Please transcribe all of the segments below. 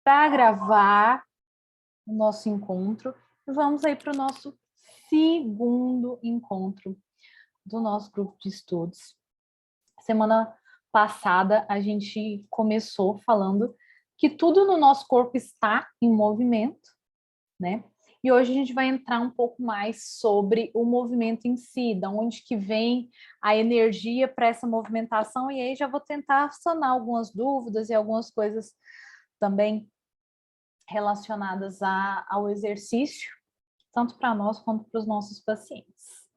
para gravar o nosso encontro. Vamos aí para o nosso segundo encontro do nosso grupo de estudos. Semana passada, a gente começou falando que tudo no nosso corpo está em movimento, né? E hoje a gente vai entrar um pouco mais sobre o movimento em si, de onde que vem a energia para essa movimentação, e aí já vou tentar sanar algumas dúvidas e algumas coisas também relacionadas ao exercício, tanto para nós quanto para os nossos pacientes.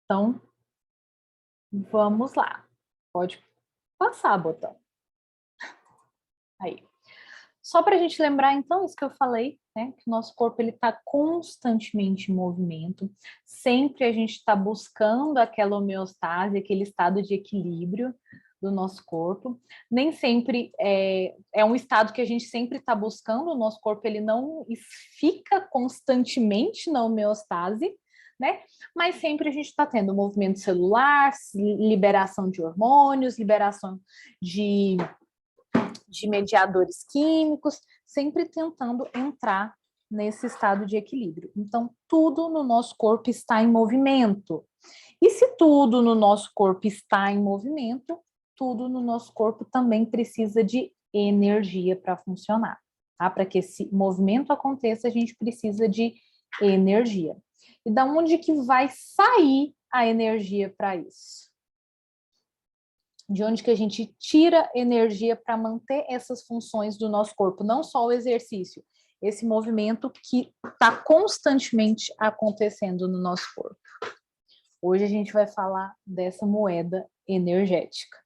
Então, vamos lá. Pode passar, botão. Aí. Só para a gente lembrar, então, isso que eu falei, né? Que o nosso corpo está constantemente em movimento. Sempre a gente está buscando aquela homeostase, aquele estado de equilíbrio do nosso corpo. Nem sempre é um estado que a gente sempre está buscando. O nosso corpo ele não fica constantemente na homeostase, né? Mas sempre a gente está tendo movimento celular, liberação de hormônios, liberação de mediadores químicos, sempre tentando entrar nesse estado de equilíbrio. Então, tudo no nosso corpo está em movimento. E se tudo no nosso corpo está em movimento, tudo no nosso corpo também precisa de energia para funcionar. Tá? Para que esse movimento aconteça, a gente precisa de energia. E da onde que vai sair a energia para isso? De onde que a gente tira energia para manter essas funções do nosso corpo, não só o exercício, esse movimento que está constantemente acontecendo no nosso corpo. Hoje a gente vai falar dessa moeda energética,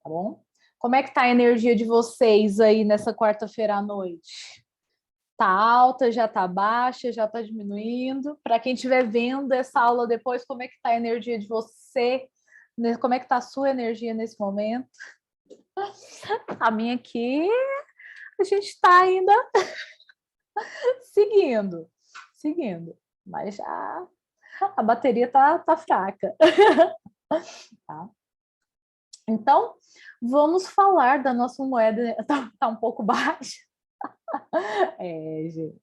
tá bom? Como é que tá a energia de vocês aí nessa quarta-feira à noite? Tá alta, já tá baixa, já tá diminuindo? Para quem estiver vendo essa aula depois, como é que tá a energia de você? Como é que está a sua energia nesse momento? A minha aqui, a gente está ainda seguindo, mas já a bateria tá fraca. Tá? Então, vamos falar da nossa moeda, tá um pouco baixa. Gente,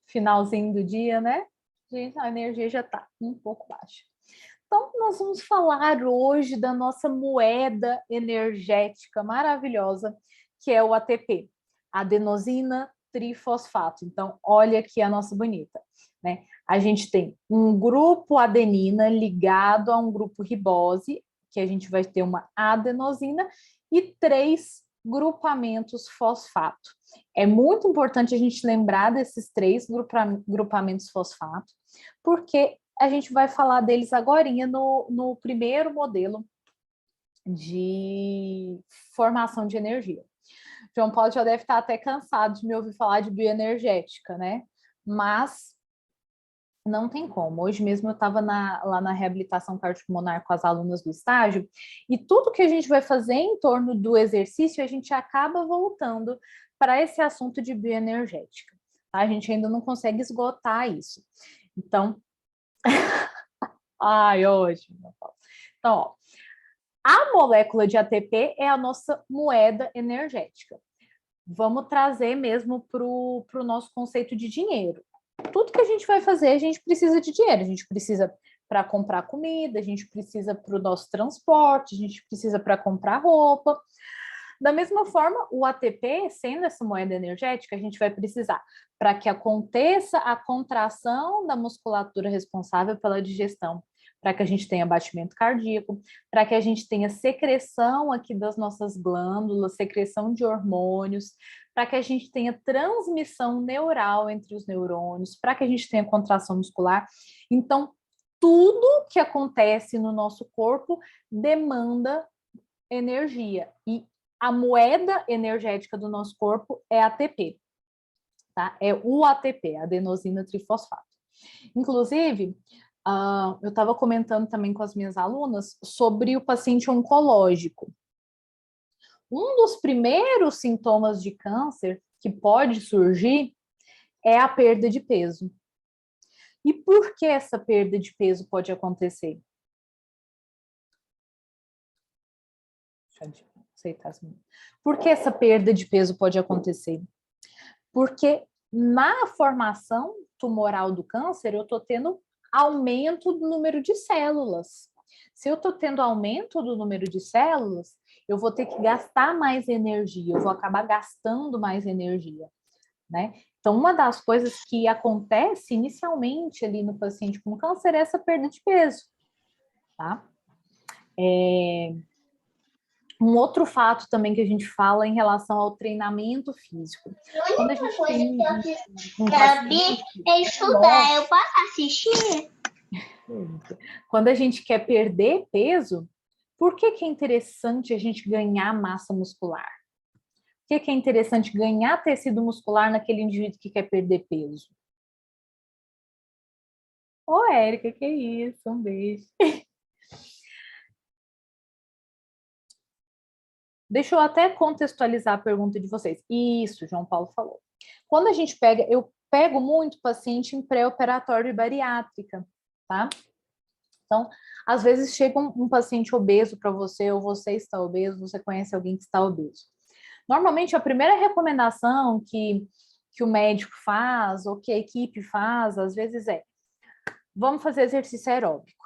finalzinho do dia, né? Gente, a energia já tá um pouco baixa. Então, nós vamos falar hoje da nossa moeda energética maravilhosa, que é o ATP, adenosina trifosfato. Então, olha aqui a nossa bonita, né? A gente tem um grupo adenina ligado a um grupo ribose, que a gente vai ter uma adenosina, e 3 grupamentos fosfato. É muito importante a gente lembrar desses 3 grupamentos fosfato, porque a gente vai falar deles agora no primeiro modelo de formação de energia. João Paulo já deve estar até cansado de me ouvir falar de bioenergética, né? Mas não tem como. Hoje mesmo eu estava lá na reabilitação cardiopulmonar com as alunas do estágio, e tudo que a gente vai fazer em torno do exercício, a gente acaba voltando para esse assunto de bioenergética. Tá? A gente ainda não consegue esgotar isso. Então, ai, ótimo. Então, ó, a molécula de ATP é a nossa moeda energética. Vamos trazer mesmo para o nosso conceito de dinheiro. Tudo que a gente vai fazer, a gente precisa de dinheiro. A gente precisa para comprar comida, a gente precisa para o nosso transporte, a gente precisa para comprar roupa. Da mesma forma, o ATP, sendo essa moeda energética, a gente vai precisar para que aconteça a contração da musculatura responsável pela digestão, para que a gente tenha batimento cardíaco, para que a gente tenha secreção aqui das nossas glândulas, secreção de hormônios, para que a gente tenha transmissão neural entre os neurônios, para que a gente tenha contração muscular. Então, tudo que acontece no nosso corpo demanda energia. E a moeda energética do nosso corpo é ATP, tá? É o ATP, adenosina trifosfato. Inclusive, eu estava comentando também com as minhas alunas sobre o paciente oncológico. Um dos primeiros sintomas de câncer que pode surgir é a perda de peso. E por que essa perda de peso pode acontecer? aceitar essa mudança. Por que essa perda de peso pode acontecer? Porque na formação tumoral do câncer, eu estou tendo aumento do número de células. Se eu estou tendo aumento do número de células, eu vou ter que gastar mais energia, eu vou acabar gastando mais energia, né? Então, uma das coisas que acontece inicialmente ali no paciente com câncer é essa perda de peso, tá? Um outro fato também que a gente fala em relação ao treinamento físico. Quando a gente tem um paciente, é estudar, eu posso assistir? Quando a gente quer perder peso, por que é interessante a gente ganhar massa muscular? Por que é interessante ganhar tecido muscular naquele indivíduo que quer perder peso? Ô, Érica, que isso? Um beijo. Deixa eu até contextualizar a pergunta de vocês. Isso, João Paulo falou. Quando a gente pega, eu pego muito paciente em pré-operatório e bariátrica, tá? Então, às vezes chega um paciente obeso para você, ou você está obeso, você conhece alguém que está obeso. Normalmente, a primeira recomendação que o médico faz, ou que a equipe faz, às vezes vamos fazer exercício aeróbico.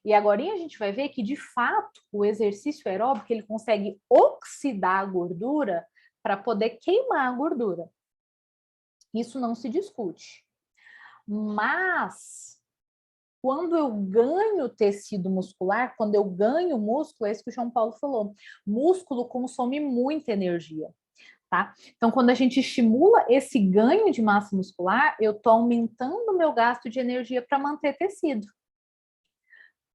E agora a gente vai ver que, de fato, o exercício aeróbico ele consegue oxidar a gordura para poder queimar a gordura. Isso não se discute. Mas, quando eu ganho tecido muscular, quando eu ganho músculo, é isso que o João Paulo falou, músculo consome muita energia. Tá? Então, quando a gente estimula esse ganho de massa muscular, eu estou aumentando o meu gasto de energia para manter tecido.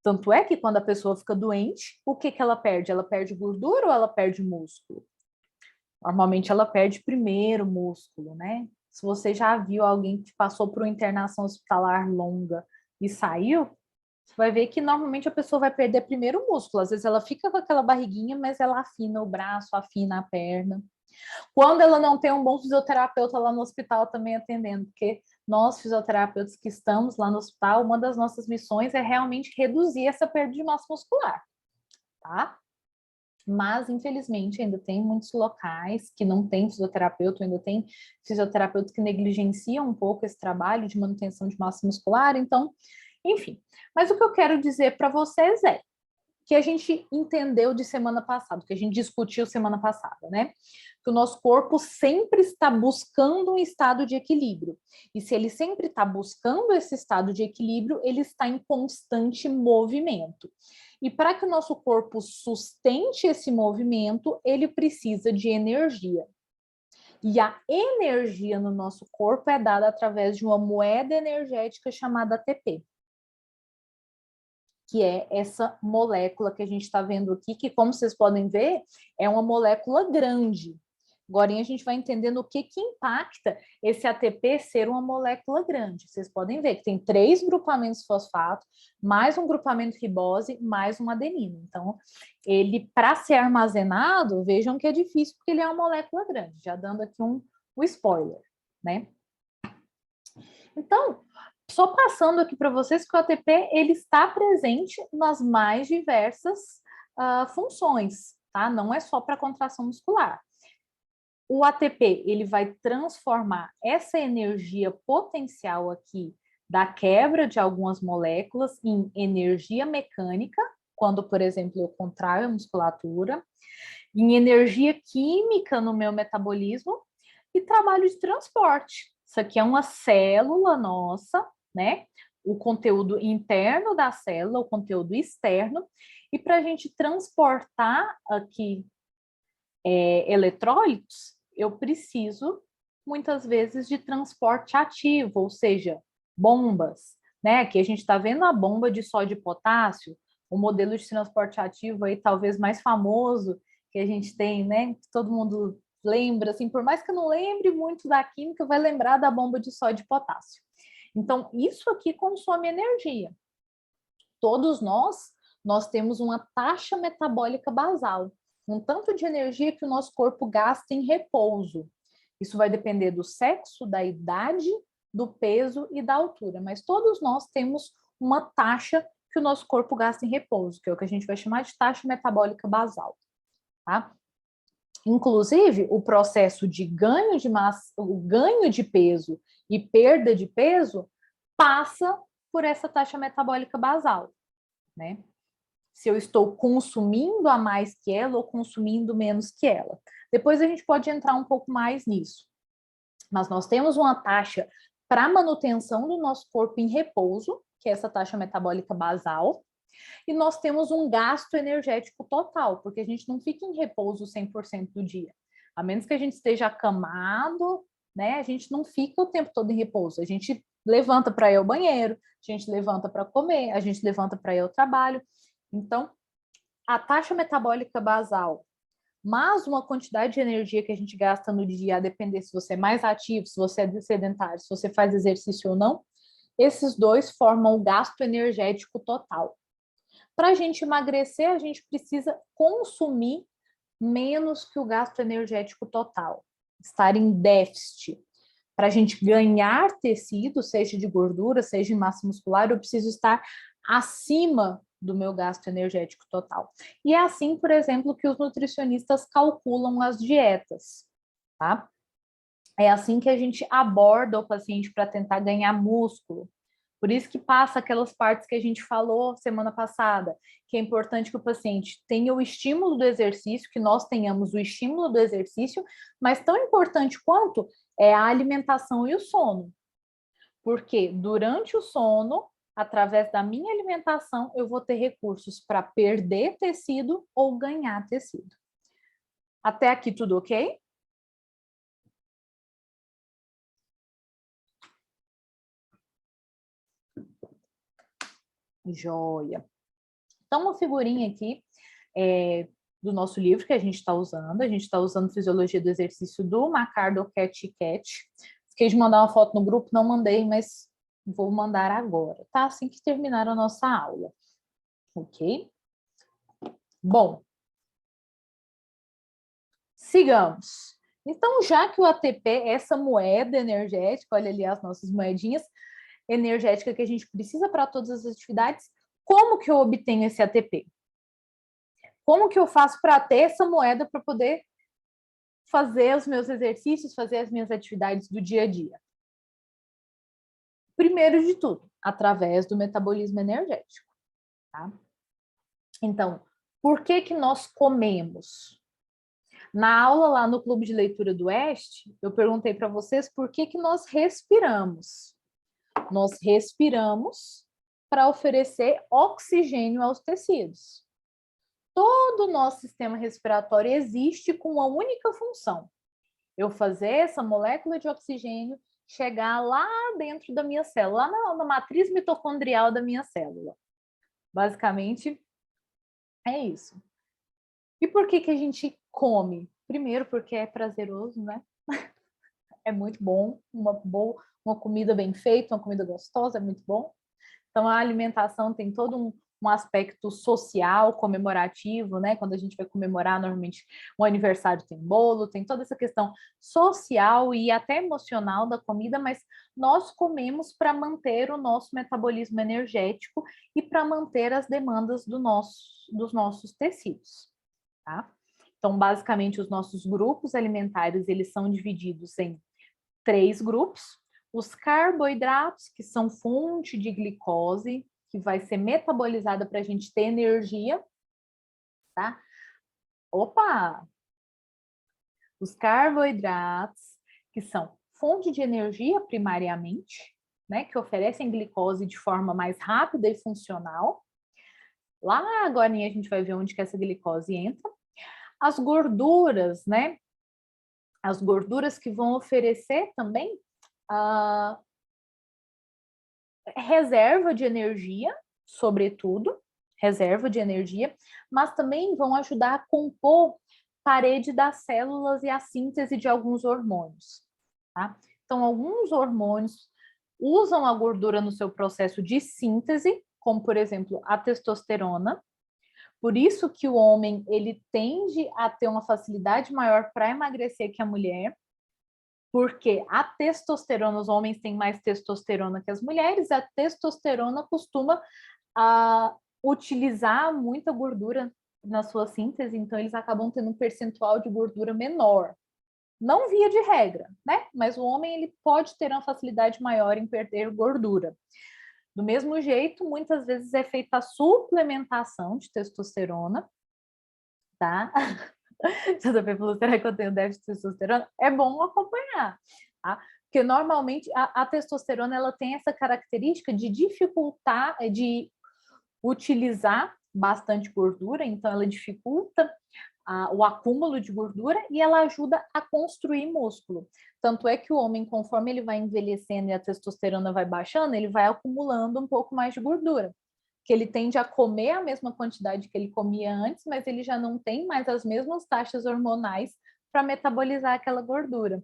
Tanto é que quando a pessoa fica doente, o que ela perde? Ela perde gordura ou ela perde músculo? Normalmente ela perde primeiro músculo, né? Se você já viu alguém que passou por uma internação hospitalar longa e saiu, você vai ver que normalmente a pessoa vai perder primeiro o músculo. Às vezes ela fica com aquela barriguinha, mas ela afina o braço, afina a perna. Quando ela não tem um bom fisioterapeuta lá no hospital também atendendo, porque nós, fisioterapeutas que estamos lá no hospital, uma das nossas missões é realmente reduzir essa perda de massa muscular, tá? Mas, infelizmente, ainda tem muitos locais que não tem fisioterapeuta, ainda tem fisioterapeutas que negligenciam um pouco esse trabalho de manutenção de massa muscular, então, enfim. Mas o que eu quero dizer para vocês é que a gente entendeu de semana passada, que a gente discutiu semana passada, né? Que o nosso corpo sempre está buscando um estado de equilíbrio. E se ele sempre está buscando esse estado de equilíbrio, ele está em constante movimento. E para que o nosso corpo sustente esse movimento, ele precisa de energia. E a energia no nosso corpo é dada através de uma moeda energética chamada ATP, que é essa molécula que a gente está vendo aqui, que, como vocês podem ver, é uma molécula grande. Agora a gente vai entendendo o que impacta esse ATP ser uma molécula grande. Vocês podem ver que tem 3 grupamentos fosfato, mais um grupamento ribose, mais uma adenina. Então, ele, para ser armazenado, vejam que é difícil, porque ele é uma molécula grande. Já dando aqui um spoiler, né? Então, só passando aqui para vocês que o ATP ele está presente nas mais diversas funções, tá? Não é só para contração muscular. O ATP ele vai transformar essa energia potencial aqui da quebra de algumas moléculas em energia mecânica, quando, por exemplo, eu contraio a musculatura, em energia química no meu metabolismo e trabalho de transporte. Isso aqui é uma célula nossa, né? O conteúdo interno da célula, o conteúdo externo, e para a gente transportar aqui eletrólitos, eu preciso, muitas vezes, de transporte ativo, ou seja, bombas, né? Aqui a gente está vendo a bomba de sódio e potássio, o modelo de transporte ativo aí talvez mais famoso que a gente tem, né? Que todo mundo lembra, assim, por mais que eu não lembre muito da química, vai lembrar da bomba de sódio e potássio. Então, isso aqui consome energia. Todos nós temos uma taxa metabólica basal, um tanto de energia que o nosso corpo gasta em repouso. Isso vai depender do sexo, da idade, do peso e da altura, mas todos nós temos uma taxa que o nosso corpo gasta em repouso, que é o que a gente vai chamar de taxa metabólica basal, tá? Inclusive, o processo de ganho de massa, o ganho de peso e perda de peso passa por essa taxa metabólica basal, né? Se eu estou consumindo a mais que ela ou consumindo menos que ela. Depois a gente pode entrar um pouco mais nisso. Mas nós temos uma taxa para manutenção do nosso corpo em repouso, que é essa taxa metabólica basal, e nós temos um gasto energético total, porque a gente não fica em repouso 100% do dia. A menos que a gente esteja acamado, né? A gente não fica o tempo todo em repouso. A gente levanta para ir ao banheiro, a gente levanta para comer, a gente levanta para ir ao trabalho. Então, a taxa metabólica basal, mais uma quantidade de energia que a gente gasta no dia, a depender se você é mais ativo, se você é sedentário, se você faz exercício ou não, esses dois formam o gasto energético total. Para a gente emagrecer, a gente precisa consumir menos que o gasto energético total, estar em déficit. Para a gente ganhar tecido, seja de gordura, seja de massa muscular, eu preciso estar acima do meu gasto energético total. E é assim, por exemplo, que os nutricionistas calculam as dietas, tá? É assim que a gente aborda o paciente para tentar ganhar músculo. Por isso que passa aquelas partes que a gente falou semana passada, que é importante que o paciente tenha o estímulo do exercício, que nós tenhamos o estímulo do exercício, mas tão importante quanto é a alimentação e o sono. Porque durante o sono, através da minha alimentação, eu vou ter recursos para perder tecido ou ganhar tecido. Até aqui tudo ok? Joia. Então, uma figurinha aqui do nosso livro que a gente está usando Fisiologia do Exercício do Macardo Cat Cat. Fiquei de mandar uma foto no grupo, não mandei, mas vou mandar agora, tá? Assim que terminar a nossa aula. Ok? Bom, sigamos. Então, já que o ATP é essa moeda energética, olha ali as nossas moedinhas energética que a gente precisa para todas as atividades, como que eu obtenho esse ATP? Como que eu faço para ter essa moeda para poder fazer os meus exercícios, fazer as minhas atividades do dia a dia? Primeiro de tudo, através do metabolismo energético, tá? Então, por que que nós comemos? Na aula lá no Clube de Leitura do Oeste, eu perguntei para vocês por que que nós respiramos. Nós respiramos para oferecer oxigênio aos tecidos. Todo o nosso sistema respiratório existe com uma única função: eu fazer essa molécula de oxigênio chegar lá dentro da minha célula, lá na matriz mitocondrial da minha célula. Basicamente, é isso. E por que que a gente come? Primeiro, porque é prazeroso, né? É muito bom, uma comida bem feita, uma comida gostosa, é muito bom. Então, a alimentação tem todo um aspecto social, comemorativo, né? Quando a gente vai comemorar, normalmente, um aniversário tem bolo, tem toda essa questão social e até emocional da comida, mas nós comemos para manter o nosso metabolismo energético e para manter as demandas dos nossos tecidos, tá? Então, basicamente, os nossos grupos alimentares, eles são divididos em 3 grupos. Os carboidratos, que são fonte de glicose, que vai ser metabolizada para a gente ter energia, tá? Opa! Os carboidratos, que são fonte de energia primariamente, né? Que oferecem glicose de forma mais rápida e funcional. Lá agora a gente vai ver onde que essa glicose entra. As gorduras, né? As gorduras que vão oferecer também reserva de energia, sobretudo, reserva de energia, mas também vão ajudar a compor parede das células e a síntese de alguns hormônios, tá? Então, alguns hormônios usam a gordura no seu processo de síntese, como, por exemplo, a testosterona. Por isso que o homem, ele tende a ter uma facilidade maior para emagrecer que a mulher, porque a testosterona, os homens têm mais testosterona que as mulheres, a testosterona costuma utilizar muita gordura na sua síntese, então eles acabam tendo um percentual de gordura menor. Não via de regra, né? Mas o homem ele pode ter uma facilidade maior em perder gordura. Do mesmo jeito, muitas vezes é feita a suplementação de testosterona, tá? Toda vez falou, será que eu tenho déficit de testosterona? É bom acompanhar, tá? Porque normalmente a testosterona ela tem essa característica de dificultar, de utilizar bastante gordura, então ela dificulta o acúmulo de gordura e ela ajuda a construir músculo. Tanto é que o homem, conforme ele vai envelhecendo e a testosterona vai baixando, ele vai acumulando um pouco mais de gordura. Que ele tende a comer a mesma quantidade que ele comia antes, mas ele já não tem mais as mesmas taxas hormonais para metabolizar aquela gordura.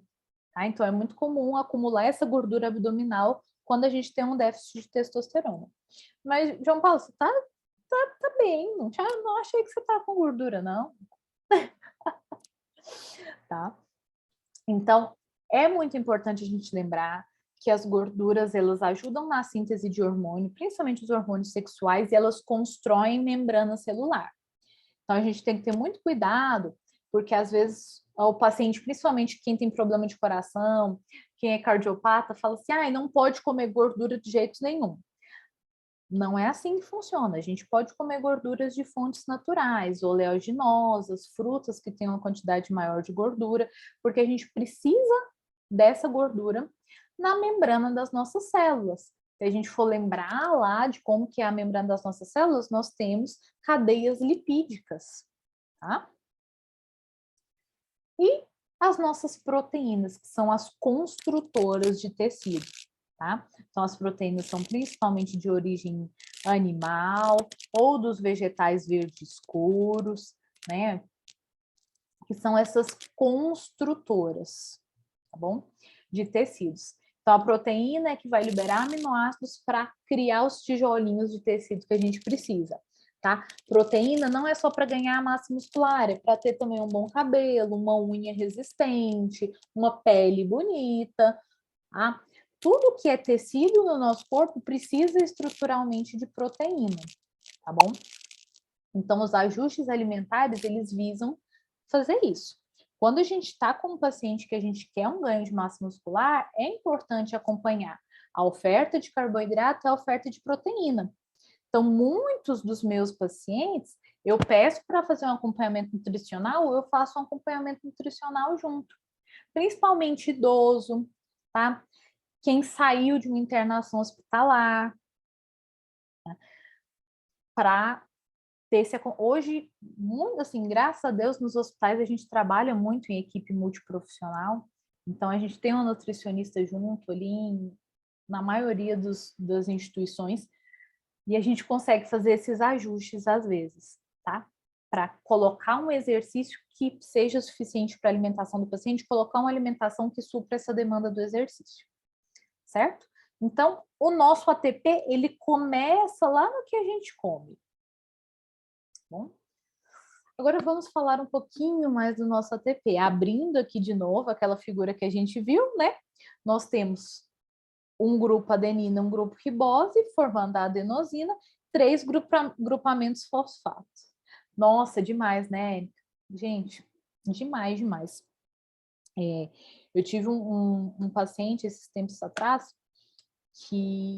Tá? Então é muito comum acumular essa gordura abdominal quando a gente tem um déficit de testosterona. Mas, João Paulo, você tá bem, não achei que você tá com gordura, não. Tá? Então, é muito importante a gente lembrar que as gorduras, elas ajudam na síntese de hormônio, principalmente os hormônios sexuais, e elas constroem membrana celular. Então, a gente tem que ter muito cuidado, porque às vezes o paciente, principalmente quem tem problema de coração, quem é cardiopata, fala assim, não pode comer gordura de jeito nenhum. Não é assim que funciona. A gente pode comer gorduras de fontes naturais, oleaginosas, frutas que têm uma quantidade maior de gordura, porque a gente precisa dessa gordura na membrana das nossas células. Se a gente for lembrar lá de como que é a membrana das nossas células, nós temos cadeias lipídicas, tá? E as nossas proteínas, que são as construtoras de tecido. Tá? Então, as proteínas são principalmente de origem animal ou dos vegetais verdes escuros, né? Que são essas construtoras, tá bom? De tecidos. Então, a proteína é que vai liberar aminoácidos para criar os tijolinhos de tecido que a gente precisa. Tá? Proteína não é só para ganhar massa muscular, é para ter também um bom cabelo, uma unha resistente, uma pele bonita, tá? Tudo que é tecido no nosso corpo precisa estruturalmente de proteína, tá bom? Então, os ajustes alimentares, eles visam fazer isso. Quando a gente está com um paciente que a gente quer um ganho de massa muscular, é importante acompanhar a oferta de carboidrato e a oferta de proteína. Então, muitos dos meus pacientes, eu peço para fazer um acompanhamento nutricional, ou eu faço um acompanhamento nutricional junto. Principalmente idoso, tá? Quem saiu de uma internação hospitalar, né? Para ter esse... Hoje, muito, assim, graças a Deus, nos hospitais a gente trabalha muito em equipe multiprofissional, então a gente tem uma nutricionista junto ali na maioria das instituições, e a gente consegue fazer esses ajustes às vezes, tá? Para colocar um exercício que seja suficiente para a alimentação do paciente, colocar uma alimentação que supra essa demanda do exercício, certo? Então, o nosso ATP, ele começa lá no que a gente come. Bom? Agora vamos falar um pouquinho mais do nosso ATP. Abrindo aqui de novo aquela figura que a gente viu, né? Nós temos um grupo adenina, um grupo ribose, formando a adenosina, 3 grupamentos fosfatos. Nossa, demais, né? Gente, demais, demais. Eu tive um paciente esses tempos atrás que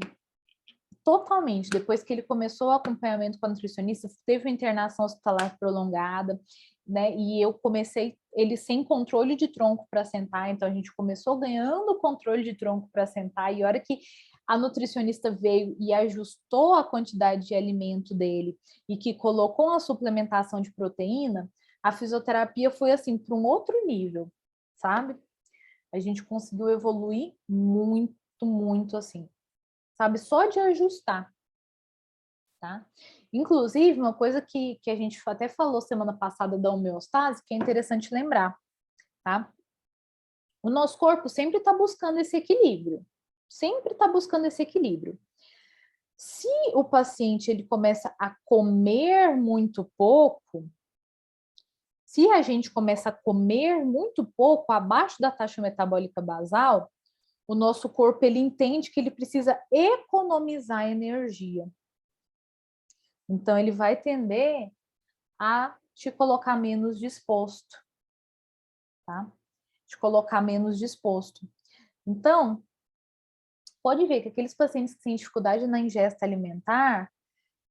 totalmente, depois que ele começou o acompanhamento com a nutricionista, teve uma internação hospitalar prolongada, né? E eu comecei ele sem controle de tronco para sentar, então a gente começou ganhando controle de tronco para sentar, e a hora que a nutricionista veio e ajustou a quantidade de alimento dele e que colocou a suplementação de proteína, a fisioterapia foi assim para um outro nível, sabe? A gente conseguiu evoluir muito, muito assim, sabe? Só de ajustar, tá? Inclusive, uma coisa que a gente até falou semana passada da homeostase, que é interessante lembrar, tá? O nosso corpo sempre está buscando esse equilíbrio, sempre está buscando esse equilíbrio. Se o paciente ele começa a comer muito pouco, se a gente começa a comer muito pouco, abaixo da taxa metabólica basal, o nosso corpo ele entende que ele precisa economizar energia. Então, ele vai tender a te colocar menos disposto, tá? Te colocar menos disposto. Então, pode ver que aqueles pacientes que têm dificuldade na ingesta alimentar,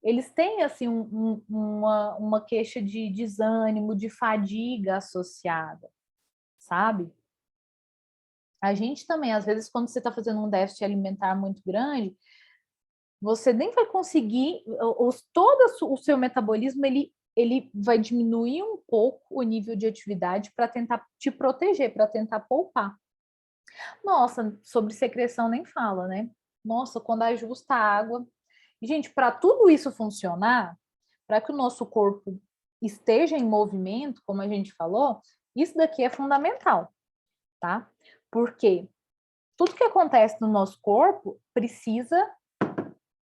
eles têm, assim, uma queixa de desânimo, de fadiga associada, sabe? A gente também, às vezes, quando você está fazendo um déficit alimentar muito grande, você nem vai conseguir, todo o seu metabolismo, ele vai diminuir um pouco o nível de atividade para tentar te proteger, para tentar poupar. Nossa, sobre secreção nem fala, né? Nossa, quando ajusta a água. Gente, para tudo isso funcionar, para que o nosso corpo esteja em movimento, como a gente falou, isso daqui é fundamental, tá? Porque tudo que acontece no nosso corpo precisa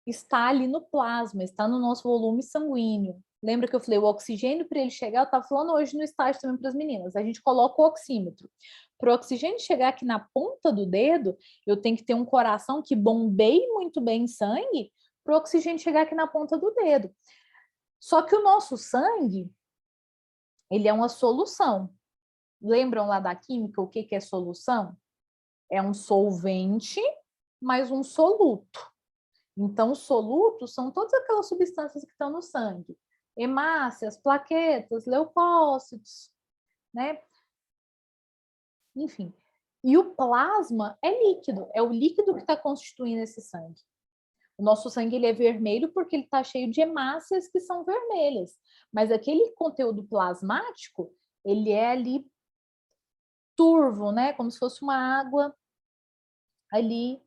estar ali no plasma, está no nosso volume sanguíneo. Lembra que eu falei, o oxigênio para ele chegar, eu estava falando hoje no estágio também para as meninas, a gente coloca o oxímetro. Para o oxigênio chegar aqui na ponta do dedo, eu tenho que ter um coração que bombeie muito bem sangue para o oxigênio chegar aqui na ponta do dedo. Só que o nosso sangue, ele é uma solução. Lembram lá da química o que é solução? É um solvente mais um soluto. Então, os solutos são todas aquelas substâncias que estão no sangue. Hemácias, plaquetas, leucócitos, né? Enfim. E o plasma é líquido, é o líquido que está constituindo esse sangue. O nosso sangue ele é vermelho porque ele está cheio de hemácias que são vermelhas. Mas aquele conteúdo plasmático, ele é ali turvo, né? Como se fosse uma água ali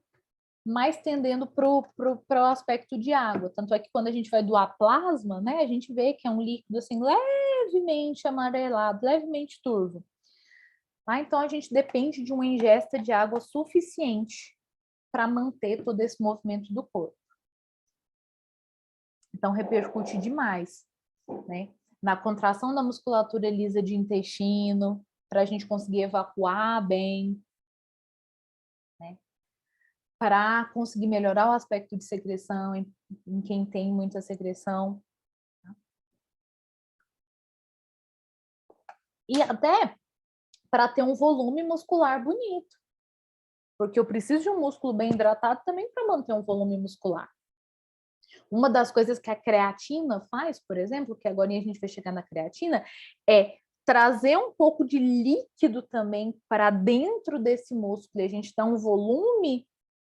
mais tendendo para o aspecto de água. Tanto é que quando a gente vai doar plasma, né, a gente vê que é um líquido assim levemente amarelado, levemente turvo. Tá? Então a gente depende de uma ingesta de água suficiente para manter todo esse movimento do corpo. Então repercute demais, né? Na contração da musculatura lisa de intestino, para a gente conseguir evacuar bem, né? Para conseguir melhorar o aspecto de secreção em quem tem muita secreção. E até para ter um volume muscular bonito. Porque eu preciso de um músculo bem hidratado também para manter um volume muscular. Uma das coisas que a creatina faz, por exemplo, que agora a gente vai chegar na creatina, é trazer um pouco de líquido também para dentro desse músculo. E a gente dá um volume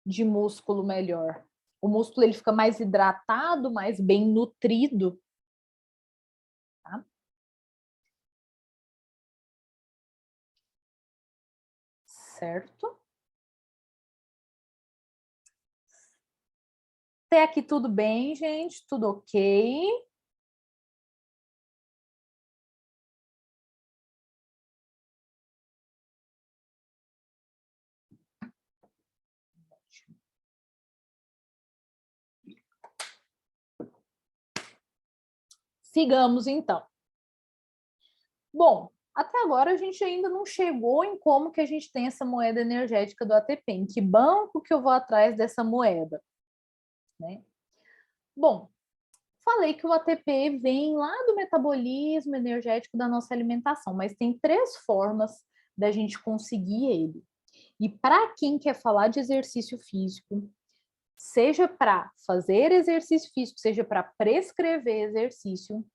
de músculo melhor. O músculo ele fica mais hidratado, mais bem nutrido. Tá? Certo? Até aqui tudo bem, gente? Tudo ok? Sigamos, então. Bom, até agora a gente ainda não chegou em como que a gente tem essa moeda energética do ATP. Em que banco que eu vou atrás dessa moeda? Né? Bom, falei que o ATP vem lá do metabolismo energético da nossa alimentação, mas tem 3 formas da gente conseguir ele. E para quem quer falar de exercício físico, seja para fazer exercício físico, seja para prescrever exercício,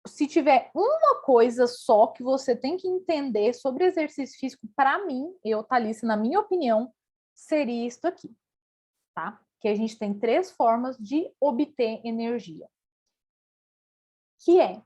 se tiver uma coisa só que você tem que entender sobre exercício físico, para mim, Thalissa, na minha opinião, seria isso aqui, tá? Que a gente tem 3 formas de obter energia. Que é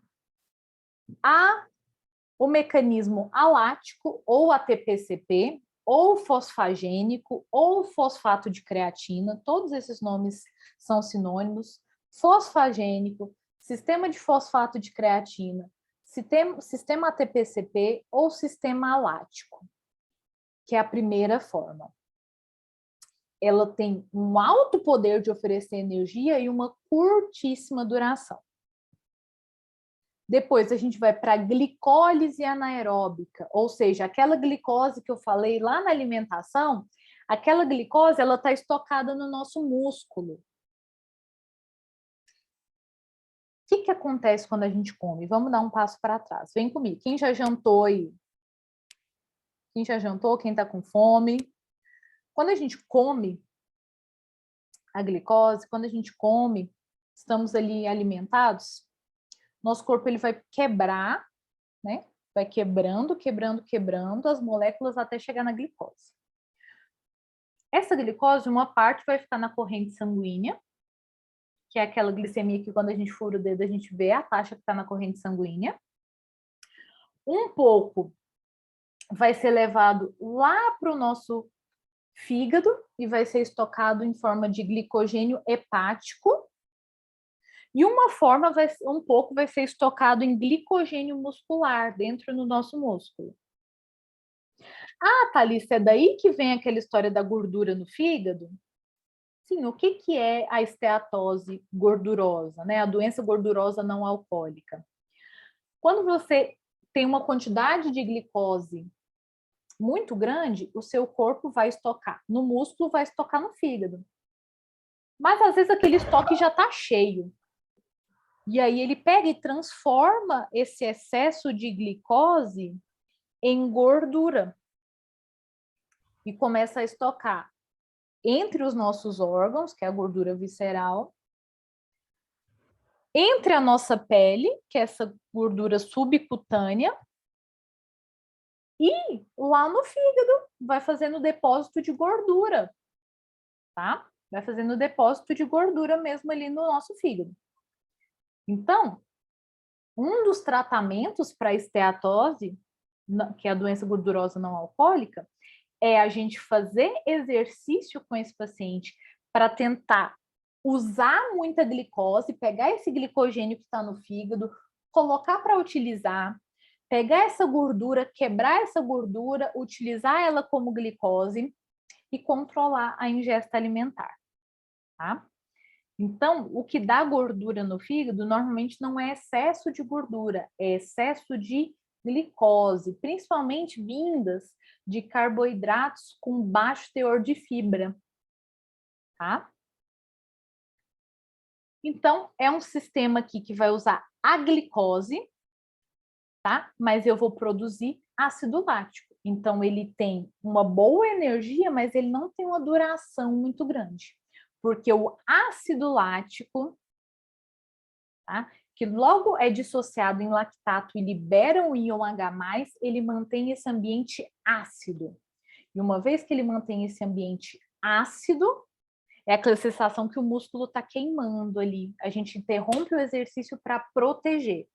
o mecanismo alático, ou ATP-CP, ou fosfagênico, ou fosfato de creatina, todos esses nomes são sinônimos. Fosfagênico, sistema de fosfato de creatina, sistema ATP-CP ou sistema alático, que é a primeira forma. Ela tem um alto poder de oferecer energia e uma curtíssima duração. Depois a gente vai para a glicólise anaeróbica, ou seja, aquela glicose que eu falei lá na alimentação, aquela glicose ela está estocada no nosso músculo. O que acontece quando a gente come? Vamos dar um passo para trás. Vem comigo. Quem já jantou aí? Quem já jantou? Quem está com fome? Quando a gente come a glicose, quando a gente come, estamos ali alimentados, nosso corpo ele vai quebrar, né? Vai quebrando, quebrando, quebrando as moléculas até chegar na glicose. Essa glicose, uma parte vai ficar na corrente sanguínea, que é aquela glicemia que quando a gente fura o dedo a gente vê a taxa que está na corrente sanguínea. Um pouco vai ser levado lá para o nosso fígado e vai ser estocado em forma de glicogênio hepático. E um pouco vai ser estocado em glicogênio muscular dentro do nosso músculo. Ah, Thalys, é daí que vem aquela história da gordura no fígado? Sim, o que é a esteatose gordurosa, né? A doença gordurosa não alcoólica. Quando você tem uma quantidade de glicose muito grande, o seu corpo vai estocar no músculo, vai estocar no fígado. Mas às vezes aquele estoque já está cheio. E aí ele pega e transforma esse excesso de glicose em gordura e começa a estocar entre os nossos órgãos, que é a gordura visceral, entre a nossa pele, que é essa gordura subcutânea, e lá no fígado vai fazendo depósito de gordura, tá? Vai fazendo depósito de gordura mesmo ali no nosso fígado. Então, um dos tratamentos para esteatose, que é a doença gordurosa não alcoólica, é a gente fazer exercício com esse paciente para tentar usar muita glicose, pegar esse glicogênio que está no fígado, colocar para utilizar, pegar essa gordura, quebrar essa gordura, utilizar ela como glicose e controlar a ingesta alimentar, tá? Então, o que dá gordura no fígado normalmente não é excesso de gordura, é excesso de glicose, principalmente vindas de carboidratos com baixo teor de fibra, tá? Então, é um sistema aqui que vai usar a glicose, tá? Mas eu vou produzir ácido lático. Então, ele tem uma boa energia, mas ele não tem uma duração muito grande. Porque o ácido lático, tá? Que logo é dissociado em lactato e libera o íon H+, ele mantém esse ambiente ácido. E uma vez que ele mantém esse ambiente ácido, é aquela sensação que o músculo está queimando ali. A gente interrompe o exercício para proteger,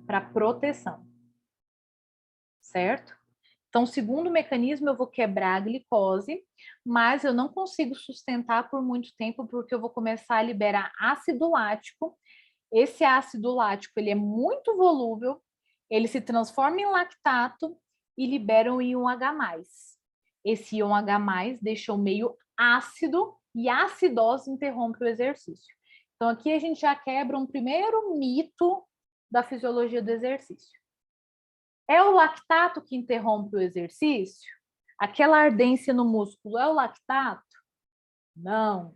para proteção. Certo? Então, segundo mecanismo, eu vou quebrar a glicose, mas eu não consigo sustentar por muito tempo, porque eu vou começar a liberar ácido lático. Esse ácido lático, ele é muito volúvel, ele se transforma em lactato e libera o íon H+. Esse íon H+, deixa o meio ácido e a acidose interrompe o exercício. Então, aqui a gente já quebra um primeiro mito da fisiologia do exercício. É o lactato que interrompe o exercício? Aquela ardência no músculo é o lactato? Não.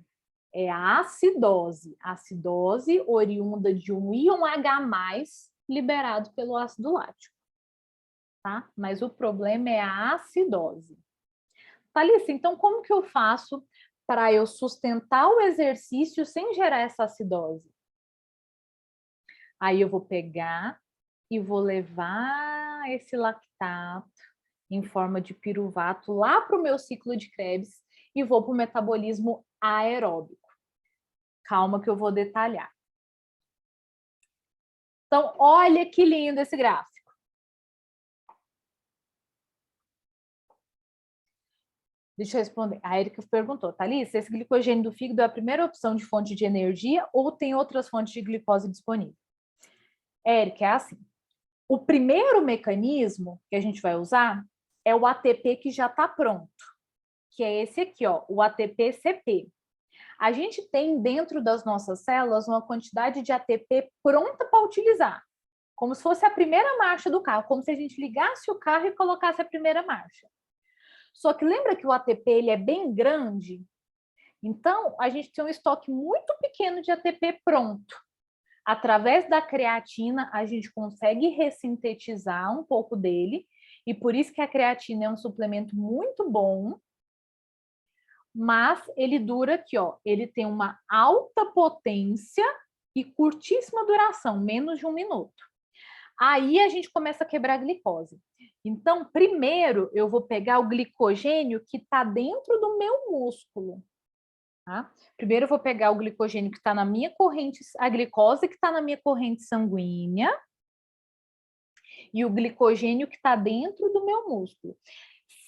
É a acidose. A acidose oriunda de um íon H+, liberado pelo ácido lático. Tá? Mas o problema é a acidose. Thalissa, então como que eu faço para eu sustentar o exercício sem gerar essa acidose? Aí eu vou pegar e vou levar esse lactato em forma de piruvato lá para o meu ciclo de Krebs e vou para o metabolismo aeróbico. Calma que eu vou detalhar. Então, olha que lindo esse gráfico. Deixa eu responder. A Erika perguntou, Thalissa, esse glicogênio do fígado é a primeira opção de fonte de energia ou tem outras fontes de glicose disponíveis? Erika, é assim. O primeiro mecanismo que a gente vai usar é o ATP que já está pronto, que é esse aqui, ó, o ATP-CP. A gente tem dentro das nossas células uma quantidade de ATP pronta para utilizar, como se fosse a primeira marcha do carro, como se a gente ligasse o carro e colocasse a primeira marcha. Só que lembra que o ATP ele é bem grande? Então, a gente tem um estoque muito pequeno de ATP pronto. Através da creatina, a gente consegue ressintetizar um pouco dele, e por isso que a creatina é um suplemento muito bom, mas ele dura aqui, ó, ele tem uma alta potência e curtíssima duração, menos de 1 minuto. Aí a gente começa a quebrar a glicose. Então, primeiro eu vou pegar o glicogênio que está dentro do meu músculo. Tá? Primeiro eu vou pegar o glicogênio que está na minha corrente, a glicose que está na minha corrente sanguínea e o glicogênio que está dentro do meu músculo.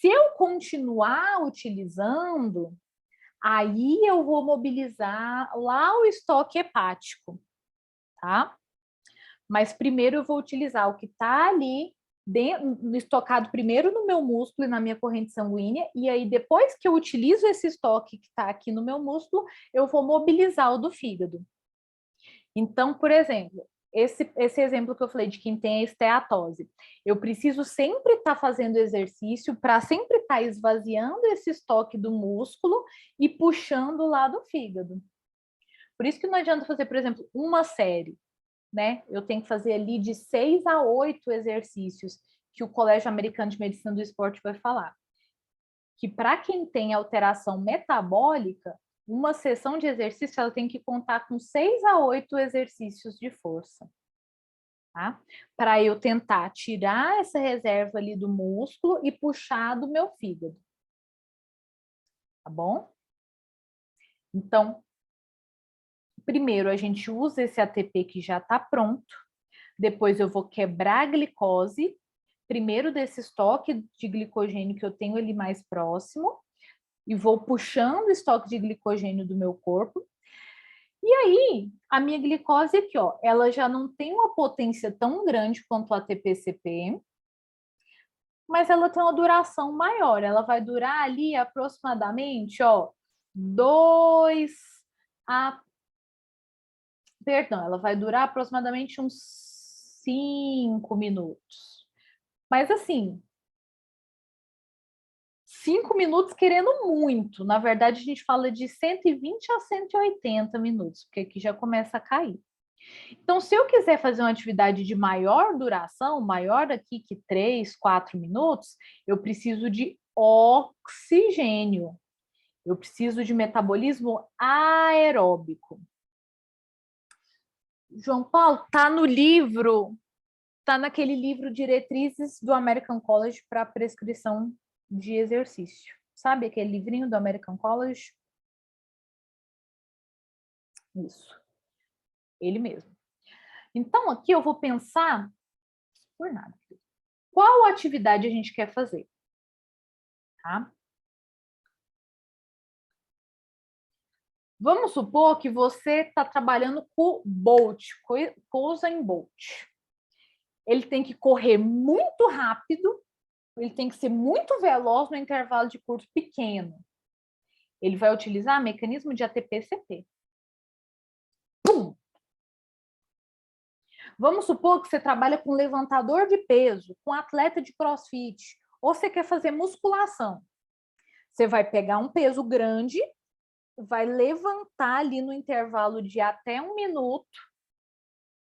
Se eu continuar utilizando, aí eu vou mobilizar lá o estoque hepático, tá? Mas primeiro eu vou utilizar o que está ali estocado primeiro no meu músculo e na minha corrente sanguínea, e aí depois que eu utilizo esse estoque que está aqui no meu músculo, eu vou mobilizar o do fígado. Então, por exemplo, esse exemplo que eu falei de quem tem a esteatose, eu preciso sempre estar fazendo exercício para sempre estar esvaziando esse estoque do músculo e puxando lá do fígado. Por isso que não adianta fazer, por exemplo, uma série, né? Eu tenho que fazer ali de 6 a 8 exercícios que o Colégio Americano de Medicina do Esporte vai falar. Que para quem tem alteração metabólica, uma sessão de exercício ela tem que contar com 6 a 8 exercícios de força. Tá? Para eu tentar tirar essa reserva ali do músculo e puxar do meu fígado. Tá bom? Então, primeiro a gente usa esse ATP que já está pronto, depois eu vou quebrar a glicose, primeiro desse estoque de glicogênio que eu tenho ali mais próximo, e vou puxando o estoque de glicogênio do meu corpo. E aí, a minha glicose aqui, ó, ela já não tem uma potência tão grande quanto o ATP-CP, mas ela tem uma duração maior. Ela vai durar ali aproximadamente, ó, 2 a... Perdão, ela vai durar aproximadamente uns 5 minutos. Mas assim, 5 minutos querendo muito. Na verdade, a gente fala de 120 a 180 minutos, porque aqui já começa a cair. Então, se eu quiser fazer uma atividade de maior duração, maior aqui que 3, 4 minutos, eu preciso de oxigênio. Eu preciso de metabolismo aeróbico. João Paulo, tá no livro, tá naquele livro Diretrizes do American College para prescrição de exercício. Sabe aquele livrinho do American College? Isso, ele mesmo. Então, aqui eu vou pensar, por nada, qual atividade a gente quer fazer? Tá? Vamos supor que você está trabalhando com o Bolt, com o Usain Bolt. Ele tem que correr muito rápido, ele tem que ser muito veloz no intervalo de curso pequeno. Ele vai utilizar mecanismo de ATP-CP. Pum! Vamos supor que você trabalha com levantador de peso, com atleta de crossfit, ou você quer fazer musculação. Você vai pegar um peso grande, vai levantar ali no intervalo de até 1 minuto,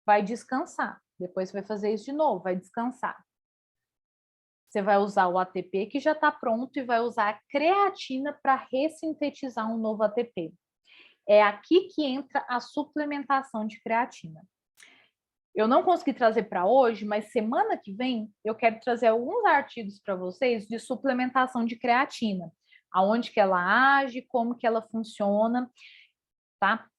vai descansar. Depois você vai fazer isso de novo, vai descansar. Você vai usar o ATP que já está pronto e vai usar a creatina para ressintetizar um novo ATP. É aqui que entra a suplementação de creatina. Eu não consegui trazer para hoje, mas semana que vem eu quero trazer alguns artigos para vocês de suplementação de creatina, aonde que ela age, como que ela funciona, tá?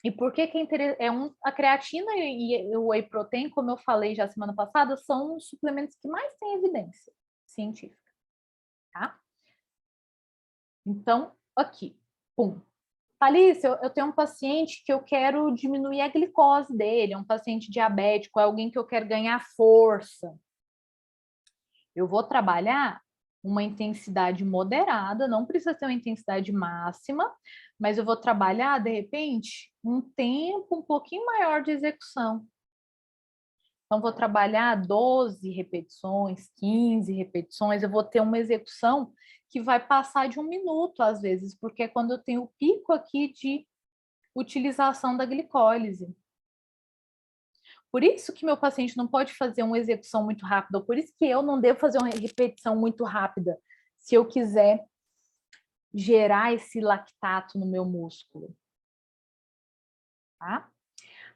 E por que a creatina e o whey protein, como eu falei já semana passada, são os suplementos que mais têm evidência científica, tá? Então, aqui, pum. Alice, eu tenho um paciente que eu quero diminuir a glicose dele, é um paciente diabético, é alguém que eu quero ganhar força. Eu vou trabalhar uma intensidade moderada, não precisa ter uma intensidade máxima, mas eu vou trabalhar, de repente, um tempo um pouquinho maior de execução. Então, vou trabalhar 12 repetições, 15 repetições, eu vou ter uma execução que vai passar de 1 minuto, às vezes, porque é quando eu tenho o pico aqui de utilização da glicólise. Por isso que meu paciente não pode fazer uma execução muito rápida, ou por isso que eu não devo fazer uma repetição muito rápida, se eu quiser gerar esse lactato no meu músculo. Tá?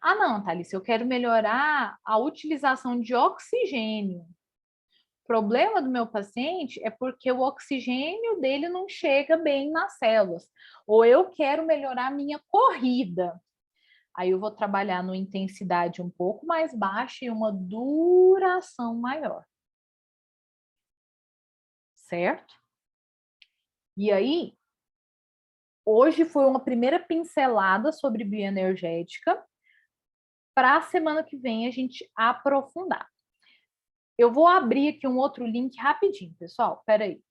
Ah, não, Thalissa, eu quero melhorar a utilização de oxigênio. O problema do meu paciente é porque o oxigênio dele não chega bem nas células. Ou eu quero melhorar a minha corrida. Aí eu vou trabalhar numa intensidade um pouco mais baixa e uma duração maior. Certo? E aí, hoje foi uma primeira pincelada sobre bioenergética, para a semana que vem a gente aprofundar. Eu vou abrir aqui um outro link rapidinho, pessoal. Espera aí.